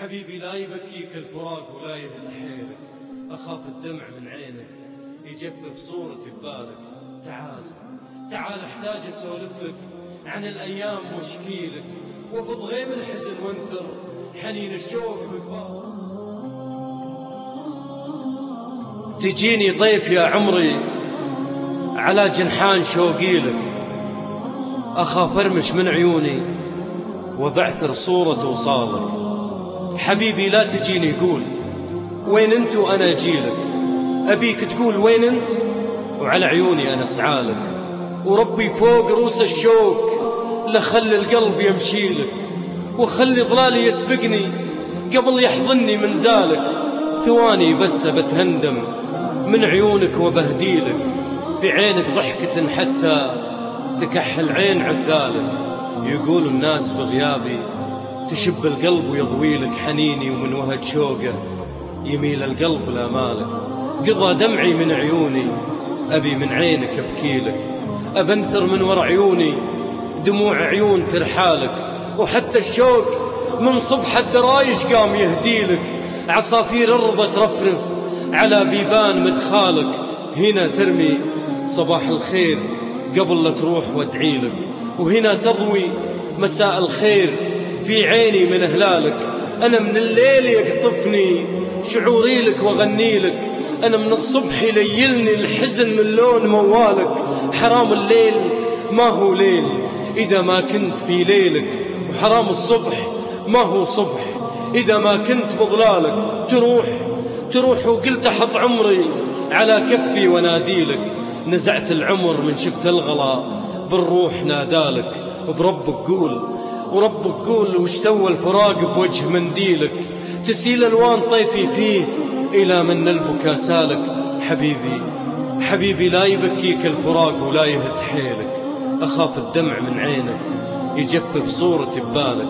حبيبي لا يبكيك الفراق ولا يهد حيلك، أخاف الدمع من عينك يجفف صورتي ببالك. تعال احتاج اسولف لك عن الأيام واشكيلك، وفض غيم الحزن وانثر حنين الشوق بقبالك. تجيني ضيف يا عمري على جنحان شوقي لك، أخاف أرمش من عيوني وبعثر صورة وصالك. حبيبي لا تجيني قول وين انت وأنا أجيلك، أبيك تقول وين انت وعلى عيوني أنا أسعالك. وربي فوق روس الشوق لخلي القلب يمشيلك، وخلي ظلالي يسبقني قبل يحضني من زالك. ثواني بس بتهندم من عيونك وبهديلك، في عينك ضحكة حتى تكحل عين عذالك. يقول الناس بغيابي تشب القلب ويضويلك، حنيني ومن وهج شوقه يميل القلب لامالك. قضى دمعي من عيوني أبي من عينك أبكيلك، أبنثر من ورا عيوني دموع عيون ترحالك. وحتى الشوق من صبح الدرايش قام يهديلك، عصافير الرضا ترفرف على بيبان مدخالك. هنا ترمي صباح الخير قبل لا تروح وادعيلك، وهنا تضوي مساء الخير في عيني من هلالك. أنا من الليل يقطفني شعوري لك وغني لك، أنا من الصبح يليلني الحزن من لون موالك. حرام الليل ما هو ليل إذا ما كنت في ليلك، وحرام الصبح ما هو صبح إذا ما كنت بظلالك. تروح وقلت أحط عمري على كفي وناديلك، نزعت العمر من شفت الغلا بالروح نادالك. وربك قول وش سوى الفراق بوجه منديلك، تسيل الوان طيفي فيه إلى من البكا سالك. حبيبي لا يبكيك الفراق ولا يهد حيلك، أخاف الدمع من عينك يجفف صورتي ببالك.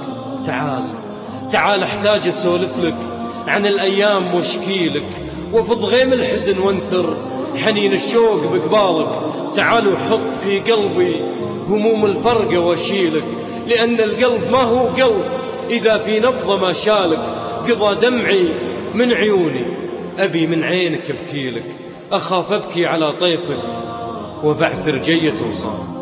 تعال احتاج اسولف لك عن الأيام واشكيلك، وفض غيم الحزن وانثر حنين الشوق بقبالك. تعال وحط في قلبي هموم الفرقة واشيلك، لأن القلب ما هو قلب إذا في نبضة ما شالك. قضى دمعي من عيوني أبي من عينك أبكيلك، أخاف أبكي على طيفك وبعثر جية وصال.